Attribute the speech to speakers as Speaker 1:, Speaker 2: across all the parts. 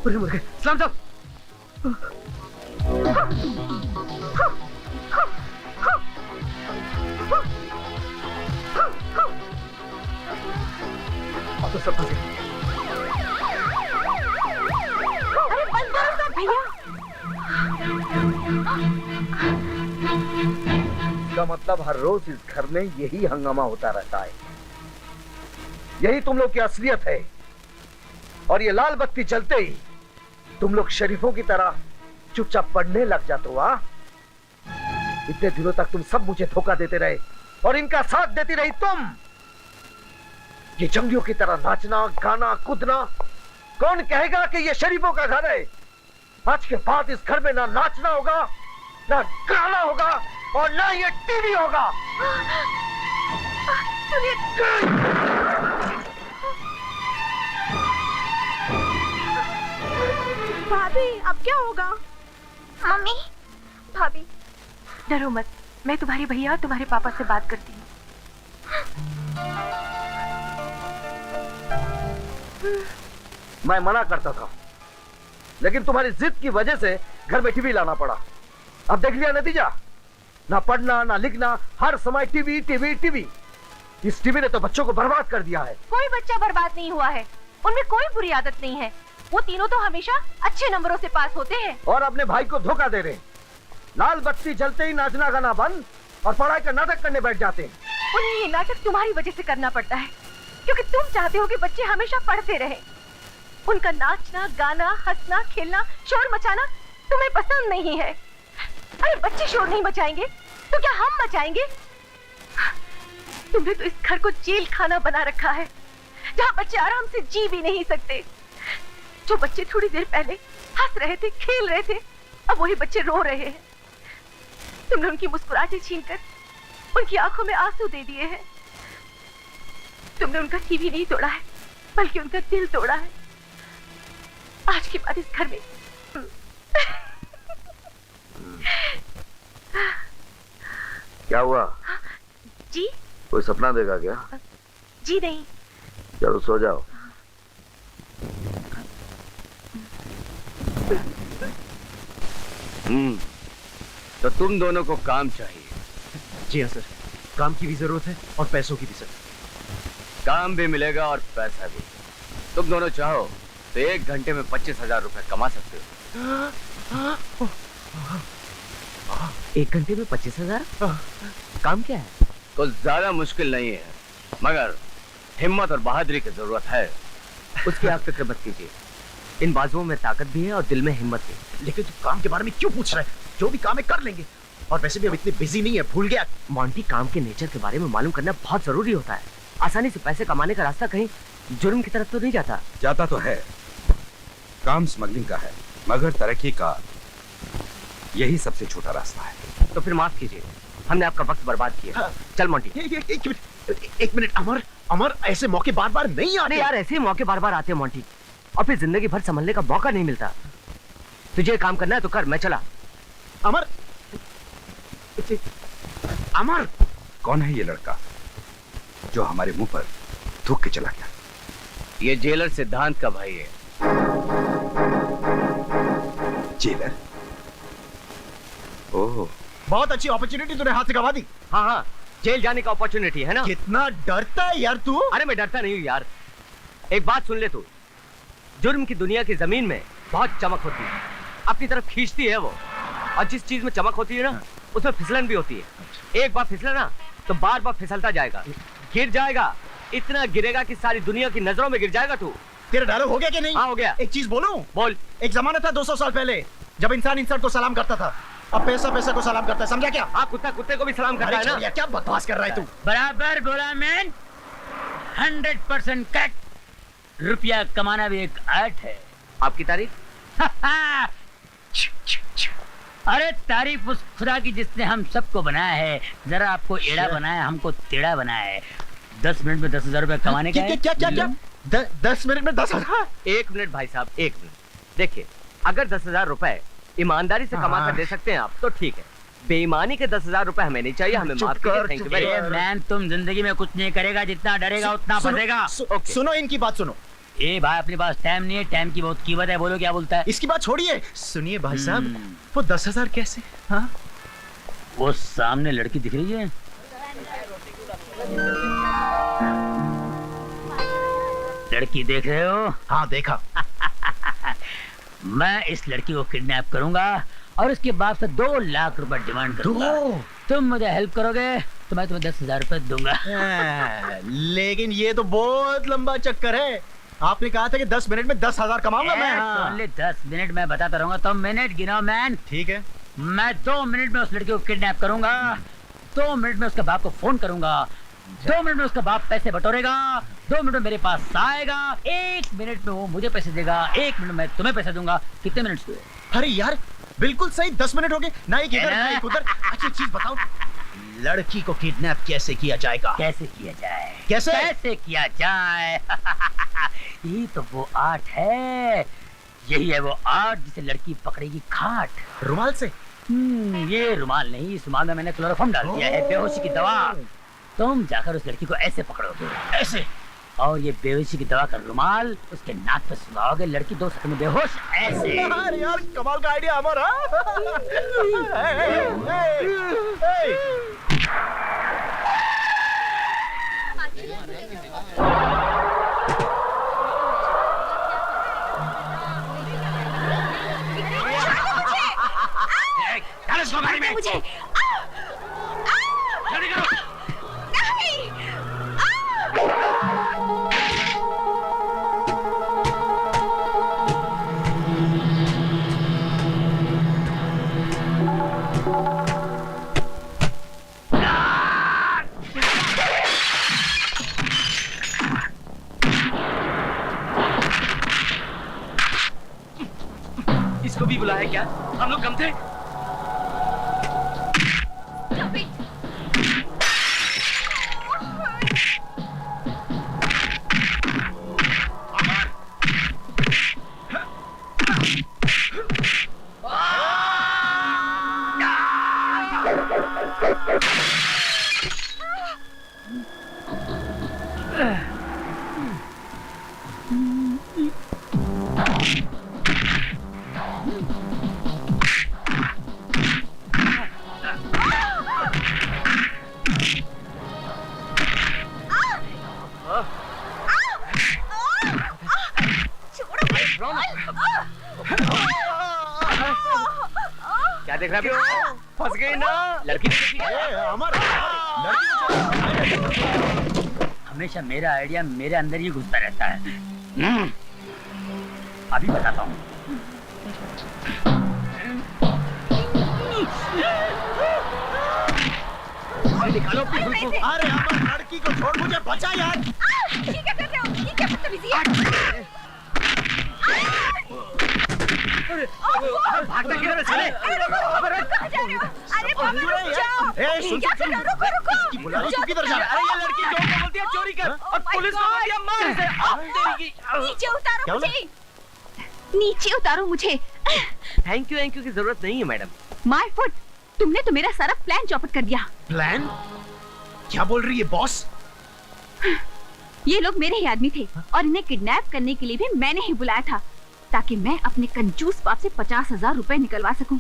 Speaker 1: पूरे मुर्गे सलाम साहब। तो सब फंसे।
Speaker 2: अरे बंद करो सब भैया।
Speaker 3: इसका मतलब हर रोज इस घर में यही हंगामा होता रहता है। यही तुम लोग की असलियत है। और ये लाल बत्ती जलते ही तुम लोग शरीफों की तरह चुपचाप पढ़ने लग जाते हो। इतने दिनों तक तुम सब मुझे धोखा देते रहे और इनका साथ देती रही तुम। ये जंगलियों की तरह नाचना गाना कूदना, कौन कहेगा कि ये शरीफों का घर है? आज के बाद इस घर में ना नाचना होगा, ना गाना होगा और ना ये टीवी होगा।
Speaker 2: भाभी अब क्या होगा?
Speaker 4: मम्मी,
Speaker 2: भाभी डरो मत, मैं तुम्हारे भैया और तुम्हारे पापा से बात करती हूँ।
Speaker 3: मैं मना करता था, लेकिन तुम्हारी जिद की वजह से घर में टीवी लाना पड़ा। अब देख लिया नतीजा, ना पढ़ना ना लिखना, हर समय टीवी टीवी टीवी। इस टीवी ने तो बच्चों को बर्बाद कर दिया है।
Speaker 2: कोई बच्चा बर्बाद नहीं हुआ है, उनमें कोई बुरी आदत नहीं है। वो तीनों तो हमेशा अच्छे नंबरों से पास होते हैं।
Speaker 3: और अपने भाई को धोखा दे रहे हैं। लाल बत्ती जलते ही नाचना गाना बंद और पढ़ाई का नाटक करने बैठ जाते हैं।
Speaker 2: उन्हें ये नाटक तुम्हारी वजह से करना पड़ता है, क्योंकि तुम चाहते हो कि बच्चे हमेशा पढ़ते रहें। उनका नाचना गाना हंसना खेलना शोर मचाना तुम्हें पसंद नहीं है। अरे बच्चे शोर नहीं मचाएंगे तो क्या हम मचाएंगे? तुमने तो इस घर को जेल खाना बना रखा है, जहाँ बच्चे आराम से जी भी नहीं सकते। जो बच्चे थोड़ी देर पहले हंस रहे थे खेल रहे थे, अब वही बच्चे रो रहे हैं। तुमने उनकी मुस्कुराहटें छीनकर उनकी आंखों में आंसू दे दिए हैं। तुमने उनका टीवी नहीं तोड़ा है, बल्कि उनका दिल तोड़ा है। आज के बाद इस घर में
Speaker 3: क्या हुआ?
Speaker 2: जी
Speaker 3: कोई सपना देखा क्या?
Speaker 2: जी नहीं।
Speaker 3: चलो सो जाओ।
Speaker 5: तो तुम दोनों को काम चाहिए?
Speaker 1: जी हाँ सर, काम की भी जरूरत है और पैसों की भी सर।
Speaker 5: काम भी मिलेगा और पैसा भी। तुम दोनों चाहो तो 1 घंटे में 25,000 रुपए कमा सकते हो।
Speaker 1: 1 घंटे में 25,000? काम क्या है?
Speaker 5: कुछ ज्यादा मुश्किल नहीं है, मगर हिम्मत और बहादुरी की जरूरत है।
Speaker 1: उसकी आप फिक्र मत कीजिए, इन बाजुओं में ताकत भी है और दिल में हिम्मत भी। लेकिन तू काम के बारे में क्यों पूछ रहा है? जो भी काम है कर लेंगे। और वैसे भी अब इतनी बिजी नहीं है, भूल गया। मॉन्टी, काम के नेचर के बारे में मालूम करना बहुत जरूरी होता है। आसानी से पैसे कमाने का रास्ता कहीं जुर्म की तरफ तो नहीं जाता।
Speaker 6: जाता तो है, काम स्मगलिंग का है, मगर तरक्की का यही सबसे छोटा रास्ता है।
Speaker 1: तो फिर माफ कीजिए, हमने आपका वक्त बर्बाद किया। चल मॉन्टी। एक मिनट अमर, अमर ऐसे मौके बार बार नहीं आते। यार ऐसे मौके बार बार आते हैं मॉन्टी, और फिर जिंदगी भर संभलने का मौका नहीं मिलता। तुझे काम करना है तो कर, मैं चला। अमर, अमर,
Speaker 6: कौन है ये लड़का जो हमारे मुंह पर थूक के चला गया?
Speaker 5: ये जेलर सिद्धांत का भाई है।
Speaker 6: जेलर? ओह,
Speaker 1: बहुत अच्छी अपॉर्चुनिटी तूने हाथ से गवा दी। हाँ हाँ, जेल जाने का अपॉर्चुनिटी है ना। कितना डरता है यार तू। अरे मैं डरता नहीं हूँ यार, एक बात सुन ले तू। जुर्म की दुनिया की जमीन में बहुत चमक होती है, अपनी तरफ खींचती है वो। और जिस चीज में चमक होती है ना, उसमें फिसलन भी होती है। एक बार फिसला ना तो बार बार फिसलता जाएगा, गिर जाएगा, इतना गिरेगा कि सारी दुनिया की नजरों में गिर जाएगा तू। तेरा डायलॉग हो गया कि नहीं? हाँ हो गया। एक चीज बोलूं? बोल। एक जमाना था 200 साल पहले, जब इंसान इंसान को सलाम करता था, अब पैसा पैसा को सलाम करता है, समझा क्या? हाँ, कुत्ता कुत्ते को भी सलाम करता है ना। क्या बकवास कर रहा है तू?
Speaker 7: बराबर बोला मैन, 100% कट। रुपया कमाना भी एक आर्ट है।
Speaker 1: आपकी तारीफ?
Speaker 7: अरे तारीफ उस खुदा की जिसने हम सबको बनाया है। जरा आपको एड़ा बनाया, हमको टेढ़ा बनाया है। 10 मिनट में 10,000 रुपए कमाने का है।
Speaker 1: क्या क्या क्या? 10 मिनट में 10,000? 1 मिनट भाई साहब, 1 मिनट। देखिए, अगर 10,000 रुपए ईमानदारी से कमा कर दे सकते हैं आप तो ठीक है। बेईमानी के 10,000 रुपए हमें नहीं चाहिए, हमें माफ कीजिए। Thank you very much.
Speaker 7: Man, तुम जिंदगी में कुछ नहीं करेगा, जितना डरेगा उतना फंसेगा।
Speaker 1: सुनो इनकी बात सुनो।
Speaker 7: ए भाई अपने पास टाइम नहीं है, टाइम की बहुत कीमत है, बोलो क्या बोलता है।
Speaker 4: इसकी बात छोड़िए, सुनिए भाई साहब, वो 10,000 कैसे? हाँ
Speaker 7: वो सामने लड़की दिख रही है, लड़की देख रहे हो?
Speaker 4: हाँ देखा।
Speaker 7: मैं इस लड़की को किडनैप करूंगा और उसके बाप से 2 लाख रुपए डिमांड करूंगा। तुम मुझे हेल्प करोगे तो मैं तुम्हें 10,000 रुपए दूंगा।
Speaker 4: लेकिन ये तो बहुत लंबा चक्कर है। आपने कहा था कि 10 मिनट में 10,000 कमाऊंगा मैं। हाँ।
Speaker 7: ओनली 10 मिनट में बताता रहूंगा, तो मिनट गिनो मैन।
Speaker 4: ठीक है।
Speaker 7: मैं 2 मिनट में उस लड़की को किडनैप करूंगा, 2 मिनट में उसके बाप को फोन करूंगा, 2 मिनट में उसका बाप पैसे बटोरेगा, 2 मिनट में मेरे पास आएगा, 1 मिनट में वो मुझे पैसे देगा, 1 मिनट में तुम्हें पैसे दूंगा। कितने मिनट हुए?
Speaker 4: अरे यार बिल्कुल सही, 10 मिनट हो गए। ना एक इधर ना एक उधर। अच्छा चीज बताओ, लड़की को किडनैप कैसे किया जाएगा?
Speaker 7: कैसे किया जाए?
Speaker 4: कैसे
Speaker 7: किया जाए? यही तो वो आर्ट है, यही है वो आर्ट जिसे लड़की पकड़ेगी खाट।
Speaker 4: रुमाल से?
Speaker 7: ये रुमाल नहीं, इस रुमाल में मैंने क्लोरोफॉर्म डाल दिया है, बेहोशी की दवा। तुम जाकर उस लड़की को ऐसे पकड़ोगे, ऐसे, और ये बेहोशी की दवा का रुमाल उसके नाक पे सुलाओगे, लड़की 2 सेकंड में बेहोश, ऐसे।
Speaker 4: अरे यार कमाल का आइडिया हमारा।
Speaker 2: मुझे
Speaker 1: इसको भी बुलाया क्या? हम लोग कम थे? क्या देख रहा है? फंस गई ना लड़की।
Speaker 7: हमेशा मेरा आइडिया मेरे अंदर ही घुसता रहता है। अभी बताता हूँ।
Speaker 4: निकालो अपनी खुद को। अरे अमर लड़की को छोड़, मुझे बचा यार।
Speaker 2: ये क्या कर रहे हो? ये क्या बदतमीजी है?
Speaker 1: भागना किधर है साले?
Speaker 2: कहाँ जा रहे हो? अरे पापा रुक जाओ। क्या कर रहे हो? रुको।
Speaker 4: इसकी बुला रही, तू किधर जा रहा है?
Speaker 1: अरे ये लड़की जो को बोलती है चोरी कर, और पुलिस को बोलती है मार इसे।
Speaker 2: नीचे उतारो मुझे। नीचे उतारो मुझे।
Speaker 1: थैंक यू की जरूरत नहीं है मैडम।
Speaker 2: माय फुट, तुमने तो मेरा सारा प्लान चौपट कर दिया।
Speaker 4: प्लान? क्या बोल रही है बॉस?
Speaker 2: ये लोग मेरे ही आदमी थे और इन्हें किडनैप करने के लिए भी मैंने ही बुलाया था, ताकि मैं अपने कंजूस बाप से 50,000 रुपए निकलवा सकूं।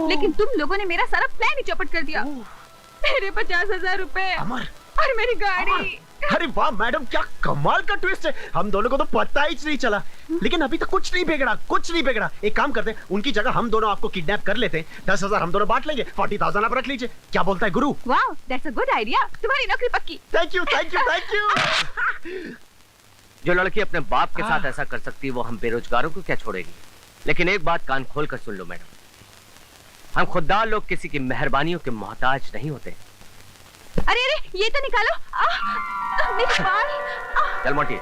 Speaker 2: लेकिन तुम लोगों ने मेरा सारा प्लान ही चौपट कर दिया। मेरे 50,000 रुपए और मेरी गाड़ी।
Speaker 4: अरे वाह मैडम, क्या कमाल का ट्विस्ट है। हम दोनों को तो पता ही नहीं चला, लेकिन अभी तक कुछ नहीं बिगड़ा। एक काम करते हैं, उनकी जगह हम दोनों आपको किडनैप कर लेते हैं। 10,000 हम दोनों बांट लेंगे, 40,000 आप रख लीजिए। क्या बोलता है गुरु?
Speaker 2: वाह, दैट्स अ गुड आइडिया। तुम्हारी नौकरी पक्की।
Speaker 4: Thank you.
Speaker 1: जो लड़की अपने बाप के साथ ऐसा कर सकती है, वो हम बेरोजगारों को क्या छोड़ेगी? लेकिन एक बात कान खोल कर सुन लो मैडम, हम खुददार लोग किसी की मेहरबानियों के मोहताज नहीं होते।
Speaker 2: अरे ये तो निकालो। मेरे बाल।
Speaker 1: चल मोटी।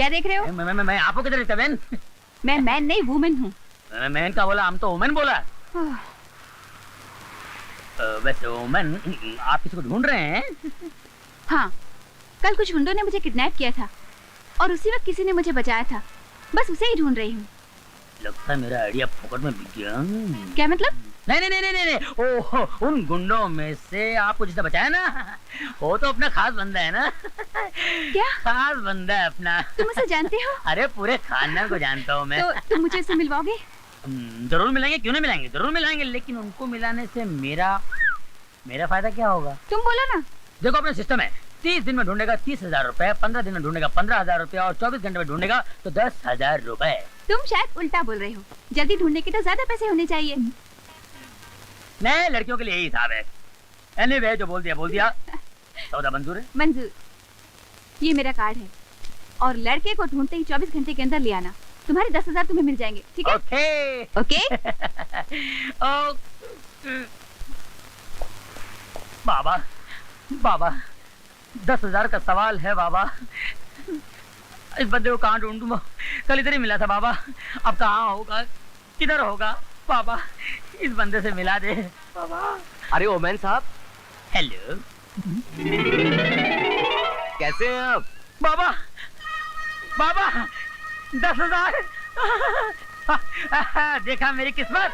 Speaker 2: क्या देख रहे हो?
Speaker 7: मैं आपको किधर देखता बहन?
Speaker 2: मैं मैन नहीं वुमेन हूँ।
Speaker 7: मैन का बोला, हम तो वुमेन बोला। वैसे वुमेन, आप किसी को ढूंढ रहे हैं?
Speaker 2: हाँ, कल कुछ गुंडों ने मुझे किडनैप किया था और उसी वक्त किसी ने मुझे बचाया था। बस उसे ही ढूंढ रही हूँ।
Speaker 7: लगता है मेरा आइडिया फोकट में बिक गया।
Speaker 2: क्या मतलब?
Speaker 7: नहीं। ओह, उन गुंडों में से आपको जिसे बचाया ना, वो तो अपना खास बंदा है ना।
Speaker 2: क्या?
Speaker 7: खास बंदा है अपना।
Speaker 2: तुम उसे जानते हो?
Speaker 7: अरे पूरे खानदान को जानता हूँ मैं।
Speaker 2: तो तुम मुझे उसे मिलवाओगे?
Speaker 7: जरूर मिलाएंगे, क्यों नहीं मिलाएंगे, जरूर मिलाएंगे। लेकिन उनको मिलाने से मेरा फायदा क्या होगा?
Speaker 2: तुम बोलो ना।
Speaker 7: देखो अपना सिस्टम है, 30 दिन में ढूंढेगा 30,000 रुपए, 15 दिन में ढूंढेगा 15,000 रुपए और 24 घंटे में ढूंढेगा तो 10,000 रुपए।
Speaker 2: तुम शायद उल्टा बोल रहे हो। जल्दी ढूंढने के तो ज्यादा पैसे होने चाहिए।
Speaker 7: नहीं, लड़कियों के लिए यही हिसाब है। एनीवे, जो बोल दिया। सौदा मंजूर है?
Speaker 2: मंजूर। ये मेरा कार्ड है और लड़के को ढूंढते ही 24 घंटे के अंदर ले आना। तुम्हारे 10,000 तुम्हें मिल जाएंगे, ठीक है?
Speaker 7: ओके।
Speaker 2: ओके।
Speaker 7: बाबा 10,000 का सवाल है बाबा। इस बंदे को कहाँ ढूंढूं? कल इधर ही मिला था बाबा, अब कहाँ होगा, किधर होगा बाबा? इस बंदे से मिला दे बाबा।
Speaker 1: अरे ओमैन साहब,
Speaker 7: हेलो,
Speaker 1: कैसे हैं आप?
Speaker 7: बाबा 10,000। देखा मेरी किस्मत।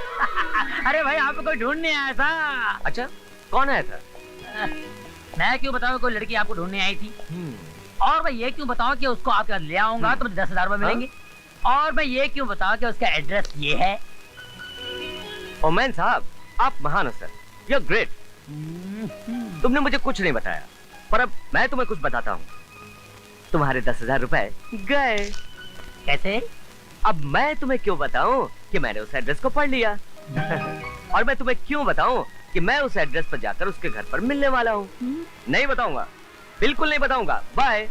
Speaker 7: अरे भाई, आपको कोई ढूंढने आया था।
Speaker 1: अच्छा, कौन आया था?
Speaker 7: मैं क्यों बताऊं कोई लड़की आपको ढूंढने आई थी? और मैं ये क्यों बताऊं कि उसको आपके साथ ले आऊंगा तो मुझे 10,000 रुपए मिलेंगे? और मैं ये क्यों बताऊं कि उसका एड्रेस ये है?
Speaker 1: ओमैन साहब, आप महान हो सर, यू आर ग्रेट। तुमने मुझे कुछ नहीं बताया, पर अब मैं तुम्हें कुछ बताता हूँ। तुम्हारे 10,000 रुपए गए।
Speaker 7: कैसे?
Speaker 1: अब मैं तुम्हें क्यों बताऊं कि मैंने उस एड्रेस को पढ़ लिया। और मैं तुम्हें क्यों बताऊं कि मैं उस एड्रेस पर जाकर उसके घर पर मिलने वाला हूँ। नहीं बताऊंगा, बिल्कुल नहीं बताऊंगा। बाय।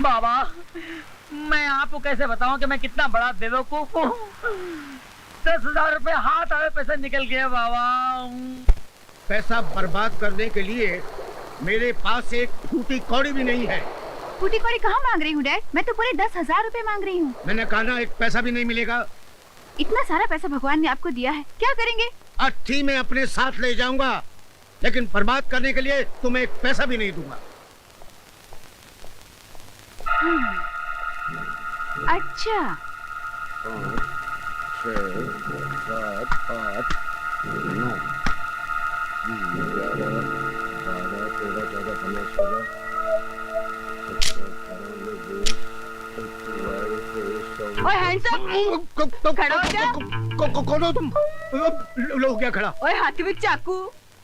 Speaker 7: बाबा, मैं आपको कैसे बताऊं कि मैं कितना बड़ा बेवकूफ हूँ? 10,000 रुपए हाथ आए, पैसा निकल गया बाबा।
Speaker 4: पैसा बर्बाद करने के लिए मेरे पास एक फूटी कौड़ी भी नहीं है।
Speaker 2: फूटी कौड़ी कहाँ मांग रही हूँ डैड? मैं तो पूरे 10,000 रुपए मांग रही हूँ।
Speaker 4: मैंने कहा ना, एक पैसा भी नहीं मिलेगा।
Speaker 2: इतना सारा पैसा भगवान ने आपको दिया है, क्या करेंगे?
Speaker 4: अर्थी में अपने साथ ले जाऊंगा, लेकिन बर्बाद करने के लिए तुम्हें एक पैसा भी नहीं दूंगा।
Speaker 2: अच्छा।
Speaker 3: 5, 6, 7, 8, 9, 10, 11, 12, 13, 14, 15, 16, 17, 18, 19, 20, 21, 22, 23, 24।
Speaker 2: ओए हैंडसम, खड़ा हो जा।
Speaker 4: कौन हो तुम? लो क्या खड़ा?
Speaker 2: ओए हाथ में चाकू,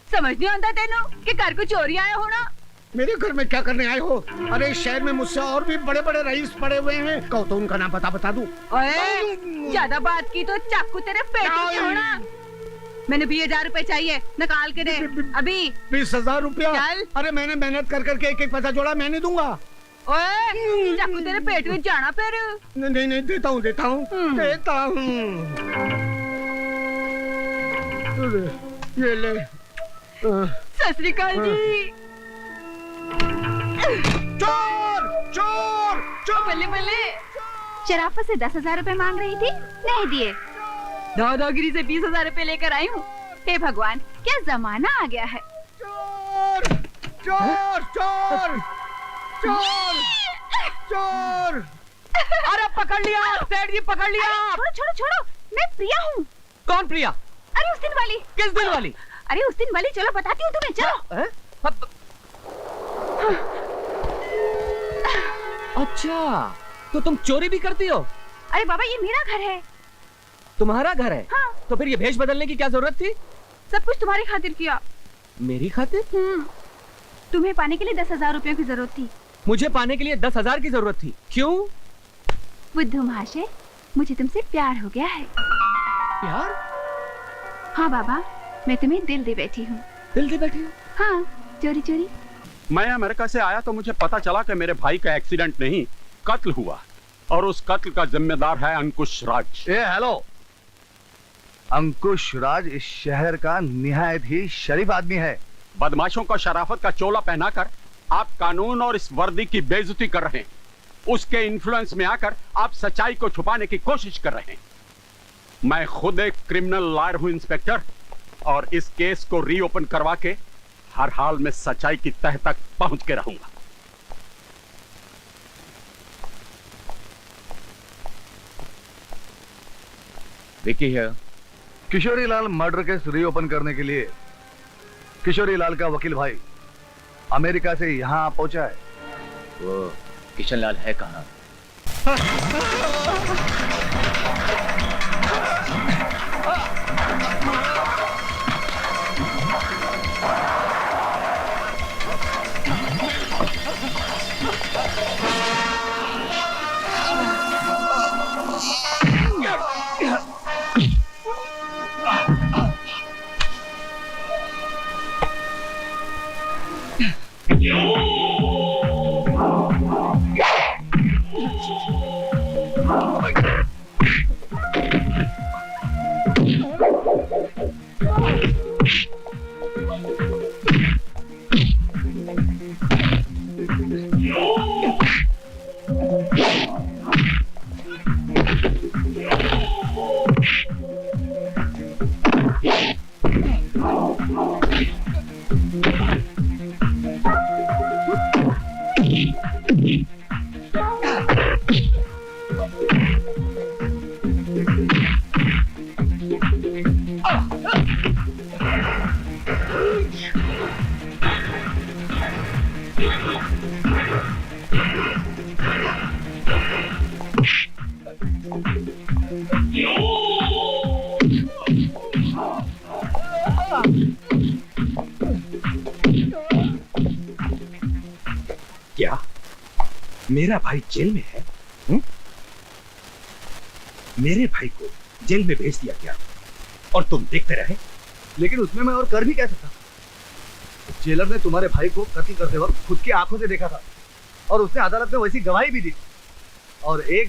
Speaker 2: समझ नहीं आता तेनू कि घर को चोरी आया होना?
Speaker 4: मेरे घर में क्या करने आए हो? अरे शहर में मुझसे और भी बड़े बड़े रईस पड़े हुए हैं, कहो तो उनका नाम बता दूं।
Speaker 2: ओए, ज्यादा बात की तो चाकू तेरे पेट में होना। मैंने 20,000 रुपए चाहिए, निकाल के दे अभी।
Speaker 4: 20,000 रुपया?
Speaker 2: चल।
Speaker 4: अरे मैंने मेहनत कर करके एक एक पैसा जोड़ा, मैं नहीं दूंगा।
Speaker 2: ओए, चाकू तेरे पेट में जाना फिर।
Speaker 4: नहीं, देता हूँ। ये ले।
Speaker 2: सत श्री अकाल जी।
Speaker 4: चोर!
Speaker 2: बल्ले बल्ले। शराफत से 10,000 रुपए मांग रही थी, नहीं दिए। दादागिरी से 20,000 रुपए लेकर आई हूँ। हे भगवान, क्या जमाना आ गया है।
Speaker 4: चोर!
Speaker 1: अरे पकड़ लिया, सेठ जी पकड़ लिया।
Speaker 2: छोड़ो, मैं प्रिया हूँ।
Speaker 1: कौन प्रिया?
Speaker 2: अरे उस दिन वाली।
Speaker 1: किस दिन वाली?
Speaker 2: अरे उस दिन वाली, चलो बताती हूँ तुम्हें, चलो।
Speaker 1: अच्छा, तो तुम चोरी भी करती हो?
Speaker 2: अरे बाबा, ये मेरा घर है।
Speaker 1: तुम्हारा घर है?
Speaker 2: हाँ।
Speaker 1: तो फिर ये भेष बदलने की क्या जरूरत थी?
Speaker 2: सब कुछ तुम्हारी खातिर किया।
Speaker 1: मेरी खातिर?
Speaker 2: तुम्हें पाने के लिए 10,000 रुपयों की जरूरत थी।
Speaker 1: मुझे पाने के लिए 10,000 की जरूरत थी? क्यों?
Speaker 2: बुद्धू महाशय, मुझे तुमसे प्यार हो गया है।
Speaker 1: प्यार?
Speaker 2: हाँ बाबा, मैं तुम्हें दिल दे बैठी हूँ।
Speaker 1: दिल दे बैठी हूँ?
Speaker 2: हाँ, चोरी।
Speaker 8: मैं अमेरिका से आया तो मुझे पता चला कि मेरे भाई का एक्सीडेंट नहीं, कत्ल हुआ, और उस कत्ल का जिम्मेदार है अंकुश राज।
Speaker 3: हेलो, अंकुश राज इस शहर का निहायत ही शरीफ आदमी है।
Speaker 8: बदमाशों को शराफत का चोला पहनाकर आप कानून और इस वर्दी की बेइज्जती कर रहे हैं। उसके इन्फ्लुएंस में आकर आप सच्चाई को छुपाने की कोशिश कर रहे हैं। मैं खुद एक क्रिमिनल लॉयर हूं इंस्पेक्टर, और इस केस को रीओपन करवा के हर हाल में सच्चाई की तह तक पहुंच के रहूंगा।
Speaker 5: विकी है।
Speaker 3: Kishori Lal murder case reopen करने के लिए किशोरी लाल का वकील भाई अमेरिका से यहां पहुंचा है।
Speaker 5: वो किशन लाल है कहाँ?
Speaker 6: क्या मेरा भाई जेल में है? हुँ? मेरे भाई को जेल में भेज दिया गया और तुम देखते रहे?
Speaker 3: लेकिन उसमें मैं और कर भी क्या सकता? जेलर ने तुम्हारे भाई को कत्ल करते वक्त खुद की आंखों से देखा था और उसने अदालत में वैसी गवाही भी दी। और एक